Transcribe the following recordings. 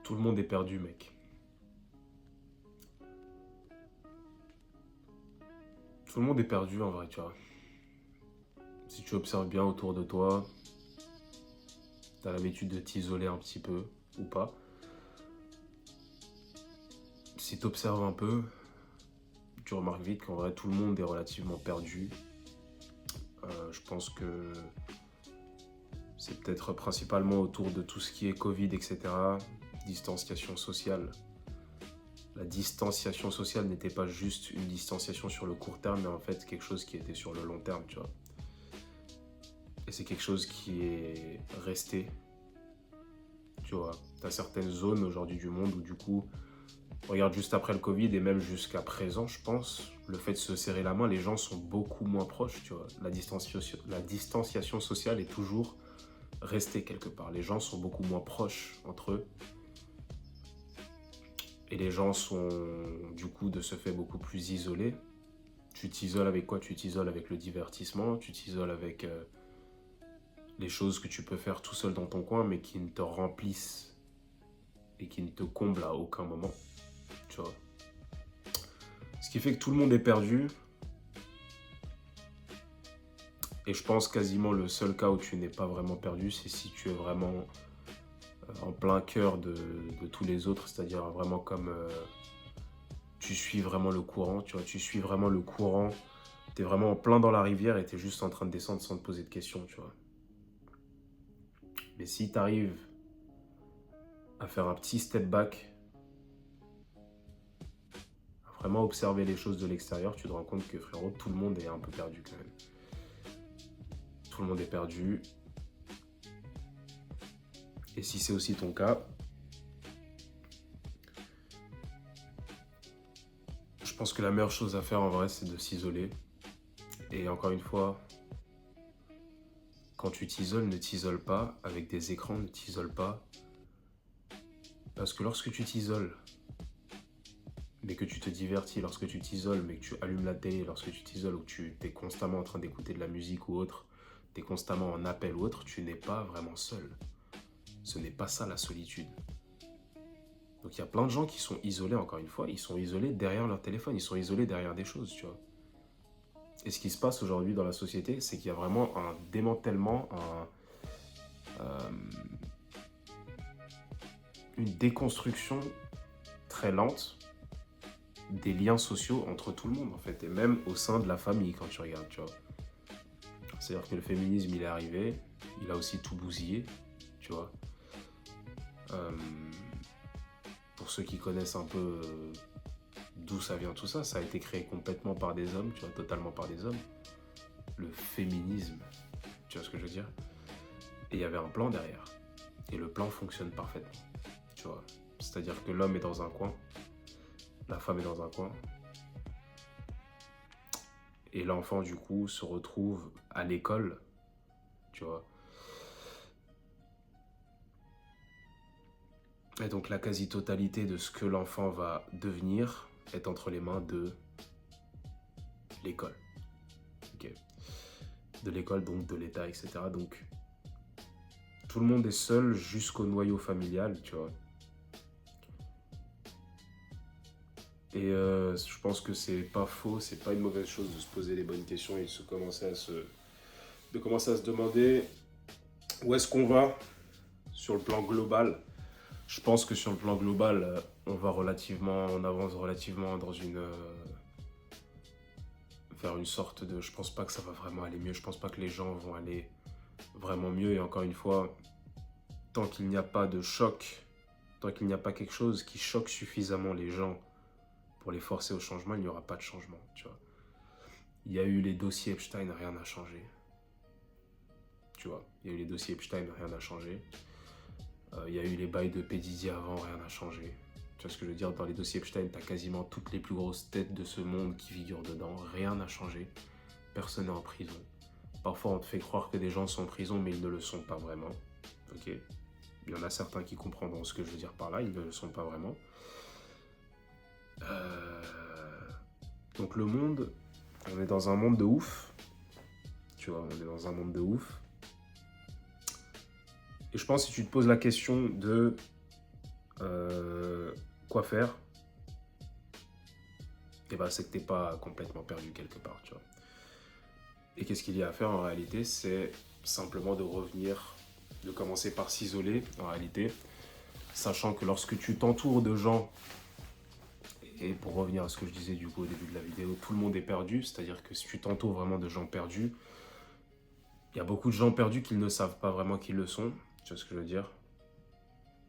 Tout le monde est perdu, mec. Tout le monde est perdu en vrai, tu vois. Si tu observes bien autour de toi, t'as l'habitude de t'isoler un petit peu ou pas. Si t'observes un peu, tu remarques vite qu'en vrai tout le monde est relativement perdu. Je pense que c'est peut-être principalement autour de tout ce qui est Covid, etc. Distanciation sociale. La distanciation sociale n'était pas juste une distanciation sur le court terme, mais en fait quelque chose qui était sur le long terme, tu vois. Et c'est quelque chose qui est resté, tu vois. T'as certaines zones aujourd'hui du monde où du coup, regarde juste après le Covid et même jusqu'à présent, je pense, le fait de se serrer la main, les gens sont beaucoup moins proches, tu vois. La distanciation sociale est toujours restée quelque part. Les gens sont beaucoup moins proches entre eux. Et les gens sont du coup de ce fait beaucoup plus isolés. Tu t'isoles avec quoi? Tu t'isoles avec le divertissement, tu t'isoles avec les choses que tu peux faire tout seul dans ton coin mais qui ne te remplissent et qui ne te comblent à aucun moment, tu vois. Ce qui fait que tout le monde est perdu. Et je pense quasiment le seul cas où tu n'es pas vraiment perdu, c'est si tu es vraiment en plein cœur de tous les autres, c'est-à-dire vraiment comme tu suis vraiment le courant, tu vois, tu suis vraiment le courant, t'es vraiment en plein dans la rivière et t'es juste en train de descendre sans te poser de questions, tu vois. Mais si t'arrives à faire un petit step back, à vraiment observer les choses de l'extérieur, tu te rends compte que frérot, tout le monde est un peu perdu quand même. Tout le monde est perdu. Et si c'est aussi ton cas, je pense que la meilleure chose à faire en vrai, c'est de s'isoler. Et encore une fois, quand tu t'isoles, ne t'isole pas avec des écrans, ne t'isole pas. Parce que lorsque tu t'isoles, mais que tu te divertis, lorsque tu t'isoles, mais que tu allumes la télé, lorsque tu t'isoles ou que tu es constamment en train d'écouter de la musique ou autre, tu es constamment en appel ou autre, tu n'es pas vraiment seul. Ce n'est pas ça la solitude. Donc il y a plein de gens qui sont isolés, encore une fois, ils sont isolés derrière leur téléphone, ils sont isolés derrière des choses, tu vois. Et ce qui se passe aujourd'hui dans la société, c'est qu'il y a vraiment un démantèlement, une déconstruction très lente des liens sociaux entre tout le monde, en fait, et même au sein de la famille, quand tu regardes, tu vois. C'est-à-dire que le féminisme, il est arrivé, il a aussi tout bousillé, tu vois. Euh, pour ceux qui connaissent un peu d'où ça vient tout ça, ça a été créé complètement par des hommes, tu vois, totalement par des hommes. Le féminisme, tu vois ce que je veux dire? Et il y avait un plan derrière. Et le plan fonctionne parfaitement, tu vois. C'est-à-dire que l'homme est dans un coin, la femme est dans un coin, et l'enfant, du coup, se retrouve à l'école, tu vois. Et donc la quasi-totalité de ce que l'enfant va devenir est entre les mains de l'école. Okay. De l'école, donc de l'État, etc. Donc tout le monde est seul jusqu'au noyau familial, tu vois. Et je pense que c'est pas faux, c'est pas une mauvaise chose de se poser les bonnes questions et de commencer à se demander où est-ce qu'on va sur le plan global. Je pense que sur le plan global, on avance relativement vers une sorte de, je pense pas que ça va vraiment aller mieux, je pense pas que les gens vont aller vraiment mieux, et encore une fois, tant qu'il n'y a pas de choc, tant qu'il n'y a pas quelque chose qui choque suffisamment les gens pour les forcer au changement, il n'y aura pas de changement, tu vois. Il y a eu les dossiers Epstein, rien n'a changé. Tu vois, il y a eu les dossiers Epstein, rien n'a changé. Il y a eu les bails de P. Diddy avant, rien n'a changé. Tu vois ce que je veux dire? Dans les dossiers Epstein, t'as quasiment toutes les plus grosses têtes de ce monde qui figurent dedans. Rien n'a changé. Personne n'est en prison. Parfois, on te fait croire que des gens sont en prison, mais ils ne le sont pas vraiment. Ok? Il y en a certains qui comprendront ce que je veux dire par là, ils ne le sont pas vraiment. Donc le monde, on est dans un monde de ouf. Tu vois, on est dans un monde de ouf. Et je pense que si tu te poses la question de Quoi faire? Et ben, c'est que t'es pas complètement perdu quelque part, tu vois. Et qu'est-ce qu'il y a à faire en réalité? C'est simplement de revenir, de commencer par s'isoler en réalité, sachant que lorsque tu t'entoures de gens, et pour revenir à ce que je disais du coup au début de la vidéo, tout le monde est perdu, c'est-à-dire que si tu t'entoures vraiment de gens perdus, il y a beaucoup de gens perdus qui ne savent pas vraiment qui le sont, tu vois ce que je veux dire?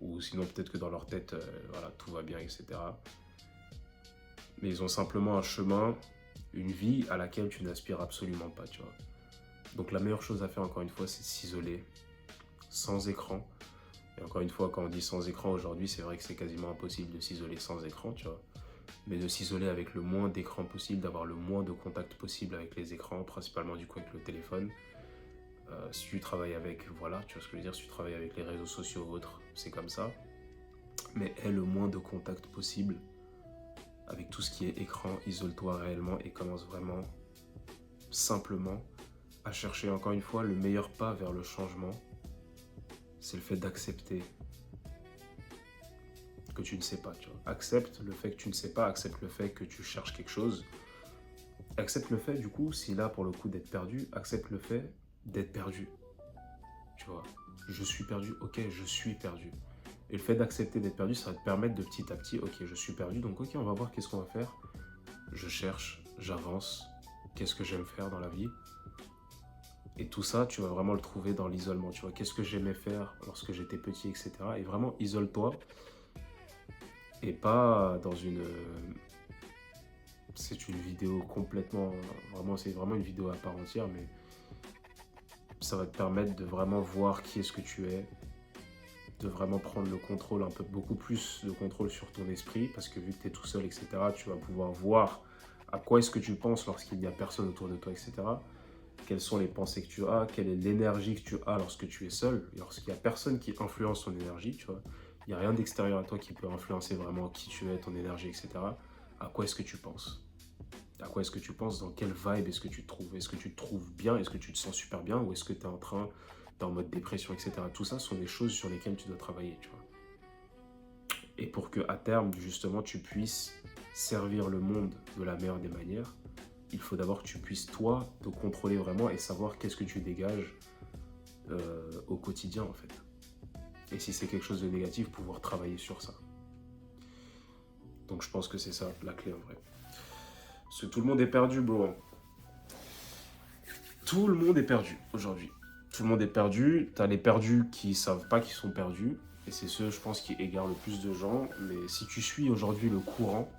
Ou sinon peut-être que dans leur tête, voilà, tout va bien, etc. Mais ils ont simplement un chemin, une vie à laquelle tu n'aspires absolument pas, tu vois. Donc la meilleure chose à faire, encore une fois, c'est de s'isoler, sans écran. Et encore une fois, quand on dit sans écran aujourd'hui, c'est vrai que c'est quasiment impossible de s'isoler sans écran, tu vois. Mais de s'isoler avec le moins d'écran possible, d'avoir le moins de contact possible avec les écrans, principalement du coup avec le téléphone. Si tu travailles avec, voilà, tu vois ce que je veux dire, si tu travailles avec les réseaux sociaux ou autres, c'est comme ça. Mais aie le moins de contact possible avec tout ce qui est écran, isole-toi réellement et commence vraiment simplement à chercher encore une fois le meilleur pas vers le changement. C'est le fait d'accepter que tu ne sais pas, tu vois. Accepte le fait que tu ne sais pas, accepte le fait que tu cherches quelque chose. Accepte le fait, du coup, si là, pour le coup, d'être perdu, accepte le fait d'être perdu, tu vois. Je suis perdu, ok, je suis perdu. Et le fait d'accepter d'être perdu, ça va te permettre de petit à petit, ok, je suis perdu, donc ok, on va voir qu'est-ce qu'on va faire. Je cherche, j'avance, qu'est-ce que j'aime faire dans la vie. Et tout ça, tu vas vraiment le trouver dans l'isolement, tu vois. Qu'est-ce que j'aimais faire lorsque j'étais petit, etc. Et vraiment, isole-toi. Et pas dans une... C'est une vidéo complètement... Vraiment, c'est vraiment une vidéo à part entière, mais ça va te permettre de vraiment voir qui est-ce que tu es, de vraiment prendre le contrôle, un peu beaucoup plus de contrôle sur ton esprit, parce que vu que tu es tout seul, etc., tu vas pouvoir voir à quoi est-ce que tu penses lorsqu'il n'y a personne autour de toi, etc. Quelles sont les pensées que tu as, quelle est l'énergie que tu as lorsque tu es seul, lorsqu'il n'y a personne qui influence ton énergie, tu vois. Il n'y a rien d'extérieur à toi qui peut influencer vraiment qui tu es, ton énergie, etc. À quoi est-ce que tu penses? À quoi est-ce que tu penses? Dans quelle vibe est-ce que tu te trouves? Est-ce que tu te trouves bien? Est-ce que tu te sens super bien? Ou est-ce que tu es t'es en mode dépression, etc. Tout ça sont des choses sur lesquelles tu dois travailler, tu vois. Et pour que à terme, justement, tu puisses servir le monde de la meilleure des manières, il faut d'abord que tu puisses, toi, te contrôler vraiment et savoir qu'est-ce que tu dégages au quotidien, en fait. Et si c'est quelque chose de négatif, pouvoir travailler sur ça. Donc je pense que c'est ça, la clé, en vrai. Parce que tout le monde est perdu, bro. Tout le monde est perdu, aujourd'hui. Tout le monde est perdu. T'as les perdus qui savent pas qu'ils sont perdus. Et c'est ceux, je pense, qui égarent le plus de gens. Mais si tu suis aujourd'hui le courant,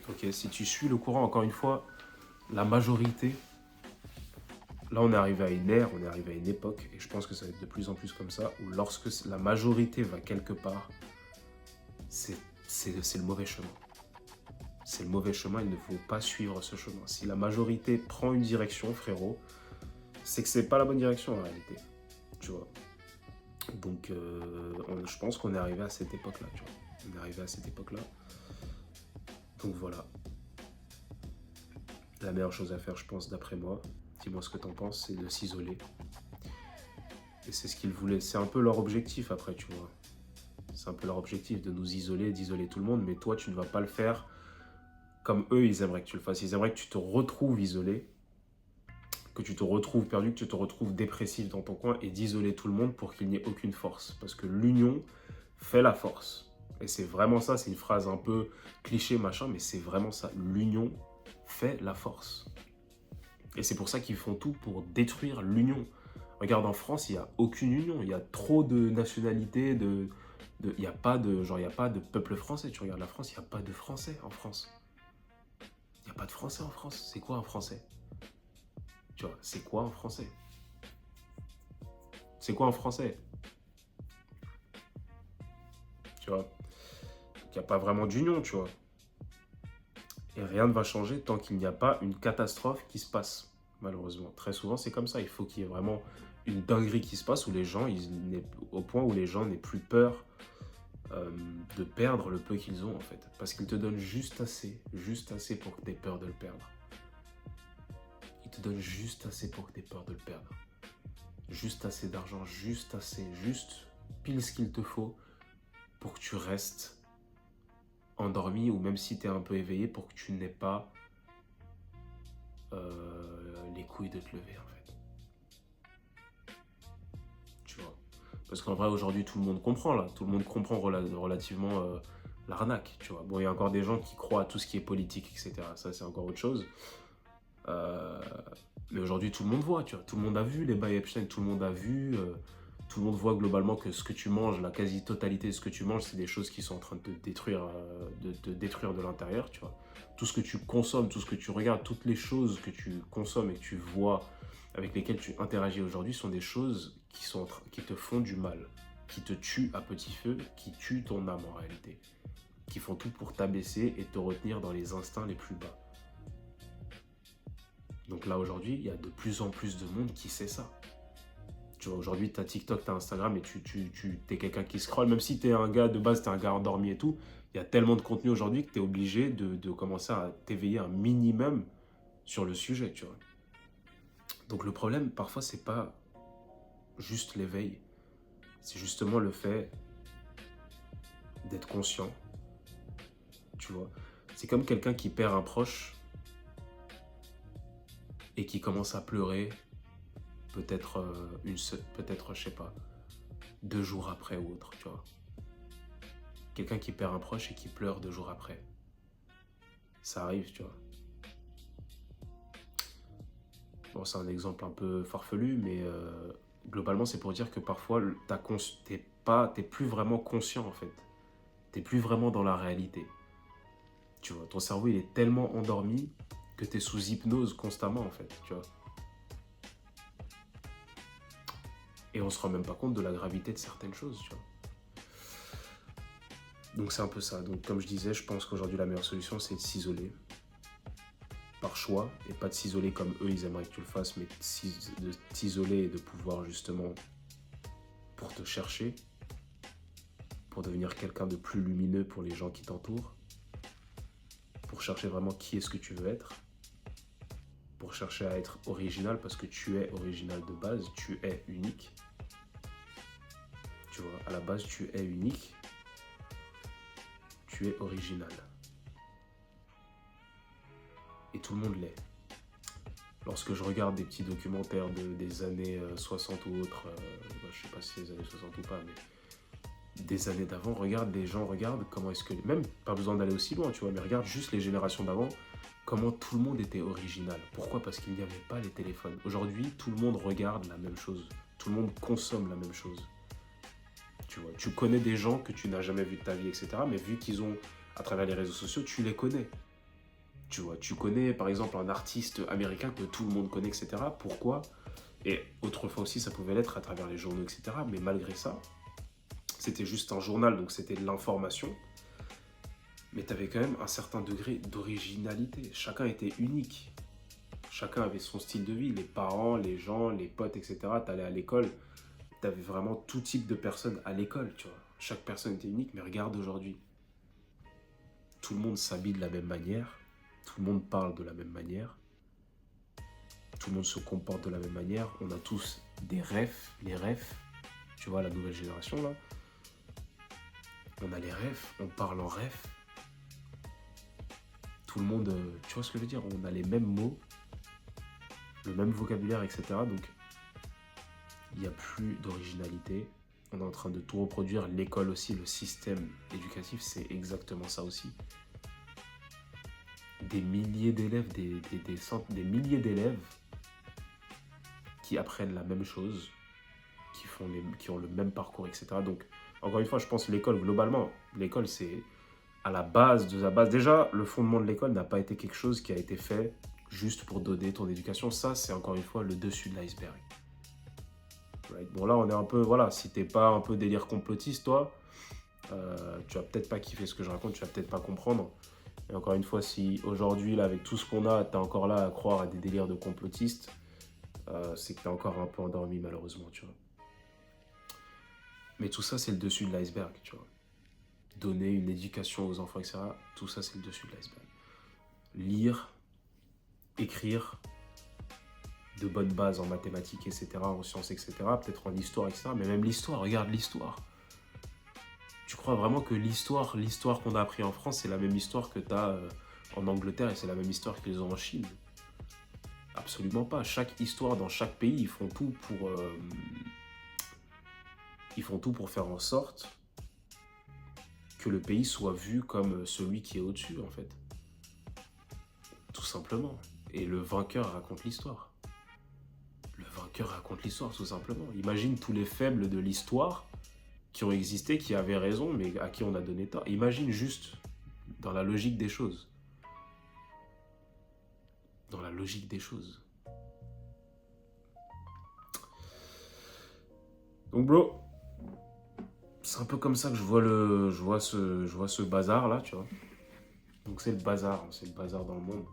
ok, si tu suis le courant, encore une fois, la majorité, là on est arrivé à une ère, on est arrivé à une époque, et je pense que ça va être de plus en plus comme ça, où lorsque la majorité va quelque part, c'est le mauvais chemin. C'est le mauvais chemin, il ne faut pas suivre ce chemin. Si la majorité prend une direction, frérot, c'est que c'est pas la bonne direction en réalité, tu vois. Donc je pense qu'on est arrivé à cette époque-là, tu vois. On est arrivé à cette époque-là. Donc voilà. La meilleure chose à faire, je pense, d'après moi, dis-moi ce que t'en penses, c'est de s'isoler. Et c'est ce qu'ils voulaient. C'est un peu leur objectif après, tu vois. C'est un peu leur objectif de nous isoler, d'isoler tout le monde. Mais toi, tu ne vas pas le faire comme eux, ils aimeraient que tu le fasses. Ils aimeraient que tu te retrouves isolé, que tu te retrouves perdu, que tu te retrouves dépressif dans ton coin et d'isoler tout le monde pour qu'il n'y ait aucune force. Parce que l'union fait la force. Et c'est vraiment ça, c'est une phrase un peu cliché, machin, mais c'est vraiment ça. L'union fait la force. Et c'est pour ça qu'ils font tout pour détruire l'union. Regarde, en France, il n'y a aucune union. Il y a trop de nationalités, il n'y a pas de, genre, il y a pas de peuple français. Tu regardes la France, il n'y a pas de français en France. Il n'y a pas de français en France. C'est quoi un français? Tu vois, c'est quoi un français? C'est quoi un français? Tu vois, il n'y a pas vraiment d'union, tu vois. Et rien ne va changer tant qu'il n'y a pas une catastrophe qui se passe, malheureusement. Très souvent, c'est comme ça. Il faut qu'il y ait vraiment une dinguerie qui se passe où les gens, au point où les gens n'aient plus peur de perdre le peu qu'ils ont, en fait. Parce qu'ils te donnent juste assez pour que tu aies peur de le perdre. Ils te donnent juste assez pour que tu aies peur de le perdre. Juste assez d'argent, juste pile ce qu'il te faut pour que tu restes endormi, ou même si tu es un peu éveillé, pour que tu n'aies pas les couilles de te lever, en fait. Tu vois. Parce qu'en vrai, aujourd'hui, tout le monde comprend, là. Tout le monde comprend relativement l'arnaque, tu vois. Bon, il y a encore des gens qui croient à tout ce qui est politique, etc. Ça, c'est encore autre chose. Euh, mais aujourd'hui, tout le monde voit, tu vois. Tout le monde a vu les bails Epstein, tout le monde a vu. Tout le monde voit globalement que ce que tu manges, la quasi-totalité de ce que tu manges, c'est des choses qui sont en train de te détruire, de l'intérieur, tu vois. Tout ce que tu consommes, tout ce que tu regardes, toutes les choses que tu consommes et que tu vois, avec lesquelles tu interagis aujourd'hui, sont des choses qui te font du mal, qui te tuent à petit feu, qui tuent ton âme en réalité, qui font tout pour t'abaisser et te retenir dans les instincts les plus bas. Donc là, aujourd'hui, il y a de plus en plus de monde qui sait ça. Tu vois, aujourd'hui, tu as TikTok, tu as Instagram et tu es quelqu'un qui scrolle. Même si tu es un gars de base, tu es un gars endormi et tout, il y a tellement de contenu aujourd'hui que tu es obligé de commencer à t'éveiller un minimum sur le sujet, tu vois. Donc le problème, parfois, c'est pas juste l'éveil. C'est justement le fait d'être conscient, tu vois. C'est comme quelqu'un qui perd un proche et qui commence à pleurer peut-être peut-être, je sais pas, 2 jours après ou autre, tu vois. Quelqu'un qui perd un proche et qui pleure 2 jours après. Ça arrive, tu vois. Bon, c'est un exemple un peu farfelu, mais globalement, c'est pour dire que parfois, t'es plus vraiment conscient, en fait. T'es plus vraiment dans la réalité. Tu vois, ton cerveau, il est tellement endormi que t'es sous hypnose constamment, en fait, tu vois. Et on se rend même pas compte de la gravité de certaines choses, tu vois. Donc c'est un peu ça. Donc comme je disais, je pense qu'aujourd'hui, la meilleure solution, c'est de s'isoler. Par choix, et pas de s'isoler comme eux, ils aimeraient que tu le fasses, mais de t'isoler et de pouvoir justement, pour te chercher, pour devenir quelqu'un de plus lumineux pour les gens qui t'entourent, pour chercher vraiment qui est-ce que tu veux être, pour chercher à être original, parce que tu es original de base, tu es unique. Tu vois, à la base, tu es unique, tu es original. Et tout le monde l'est. Lorsque je regarde des petits documentaires des années 60 ou autres, je sais pas si c'est les années 60 ou pas, mais des années d'avant, les gens regardent comment est-ce que, même pas besoin d'aller aussi loin, tu vois, mais regarde juste les générations d'avant, comment tout le monde était original. Pourquoi? Parce qu'il n'y avait pas les téléphones. Aujourd'hui, tout le monde regarde la même chose, tout le monde consomme la même chose. Tu vois, tu connais des gens que tu n'as jamais vus de ta vie, etc., mais vu qu'ils ont, à travers les réseaux sociaux, tu les connais. Tu vois, tu connais par exemple un artiste américain que tout le monde connaît, etc. Pourquoi? Et autrefois aussi, ça pouvait l'être à travers les journaux, etc. Mais malgré ça, c'était juste un journal, donc c'était de l'information. Mais tu avais quand même un certain degré d'originalité. Chacun était unique. Chacun avait son style de vie. Les parents, les gens, les potes, etc. Tu allais à l'école. Tu avais vraiment tout type de personnes à l'école, tu vois. Chaque personne était unique, mais regarde aujourd'hui. Tout le monde s'habille de la même manière. Tout le monde parle de la même manière. Tout le monde se comporte de la même manière. On a tous des refs, les refs. Tu vois, la nouvelle génération, là. On a les refs, on parle en ref. Tout le monde, tu vois ce que je veux dire? On a les mêmes mots, le même vocabulaire, etc. Donc, il n'y a plus d'originalité. On est en train de tout reproduire. L'école aussi, le système éducatif, c'est exactement ça aussi. Des milliers d'élèves, des milliers d'élèves qui apprennent la même chose, qui ont le même parcours, etc. Donc, encore une fois, je pense que l'école, globalement, l'école, c'est à la base de la base. Déjà, le fondement de l'école n'a pas été quelque chose qui a été fait juste pour donner ton éducation. Ça, c'est encore une fois le dessus de l'iceberg. Right? Bon, là, on est un peu, voilà, si t'es pas un peu délire complotiste, toi, tu vas peut-être pas kiffer ce que je raconte, tu vas peut-être pas comprendre. Et encore une fois, si aujourd'hui, là, avec tout ce qu'on a, t'es encore là à croire à des délires de complotistes, c'est que t'es encore un peu endormi, malheureusement, tu vois. Mais tout ça, c'est le dessus de l'iceberg, tu vois. Donner une éducation aux enfants, etc. Tout ça, c'est le dessus de l'iceberg. Lire, écrire, de bonnes bases en mathématiques, etc., en sciences, etc., peut-être en histoire, etc. Mais même l'histoire, regarde l'histoire. tu crois vraiment que l'histoire qu'on a appris en France, c'est la même histoire que tu as en Angleterre et c'est la même histoire qu'ils ont en Chine? Absolument pas. Chaque histoire dans chaque pays, ils font tout pour faire en sorte que le pays soit vu comme celui qui est au-dessus, en fait. Tout simplement. Et le vainqueur raconte l'histoire. Le vainqueur raconte l'histoire, tout simplement. Imagine tous les faibles de l'histoire qui ont existé, qui avaient raison, mais à qui on a donné tort. Imagine juste dans la logique des choses. Dans la logique des choses. Donc, bro, c'est un peu comme ça que je vois ce bazar là, tu vois. Donc c'est le bazar dans le monde.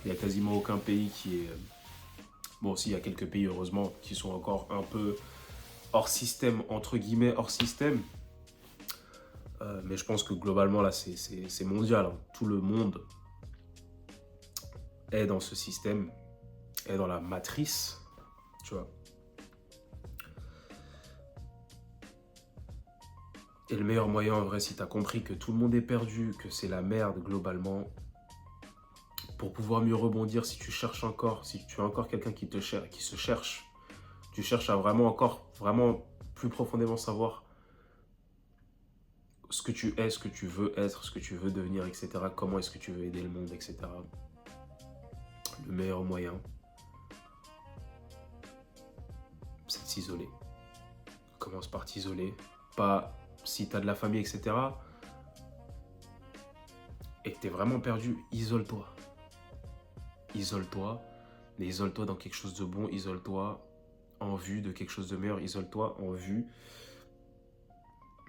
Il y a quasiment aucun pays qui est... Bon, si, il y a quelques pays, heureusement, qui sont encore un peu hors système, entre guillemets, hors système. Mais je pense que globalement, là, c'est mondial. Hein. Tout le monde est dans ce système, est dans la matrice, tu vois. Et le meilleur moyen, en vrai, si tu as compris que tout le monde est perdu, que c'est la merde globalement, pour pouvoir mieux rebondir, si tu cherches encore, si tu as encore quelqu'un qui se cherche, tu cherches à vraiment plus profondément savoir ce que tu es, ce que tu veux être, ce que tu veux devenir, etc. Comment est-ce que tu veux aider le monde, etc. Le meilleur moyen, c'est de s'isoler. Commence par t'isoler. Pas si tu as de la famille, etc. Et que tu es vraiment perdu, isole-toi. Isole-toi, mais isole-toi dans quelque chose de bon, isole-toi en vue de quelque chose de meilleur, isole-toi en vue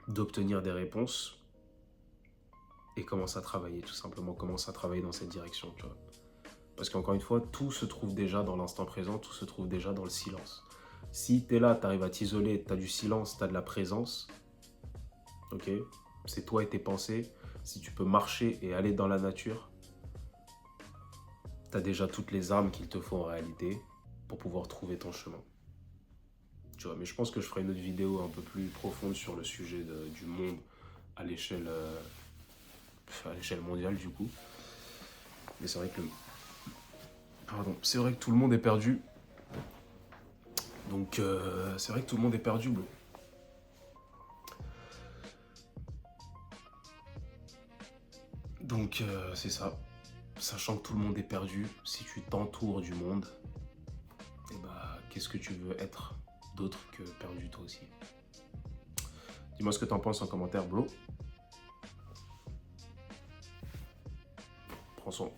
d'obtenir des réponses et commence à travailler, tout simplement, commence à travailler dans cette direction, tu vois. Parce qu'encore une fois, tout se trouve déjà dans l'instant présent, tout se trouve déjà dans le silence. Si tu es là, tu arrives à t'isoler, tu as du silence, tu as de la présence, ok, c'est toi et tes pensées, si tu peux marcher et aller dans la nature, tu as déjà toutes les armes qu'il te faut en réalité pour pouvoir trouver ton chemin. Tu vois, mais je pense que je ferai une autre vidéo un peu plus profonde sur le sujet du monde à l'échelle mondiale du coup. Mais c'est vrai que c'est vrai que tout le monde est perdu. Donc c'est vrai que tout le monde est perdu, bro. Donc c'est ça. Sachant que tout le monde est perdu, si tu t'entoures du monde, et bah qu'est-ce que tu veux être d'autre que perdu toi aussi? Dis-moi ce que t'en penses en commentaire, bro. Prends soin.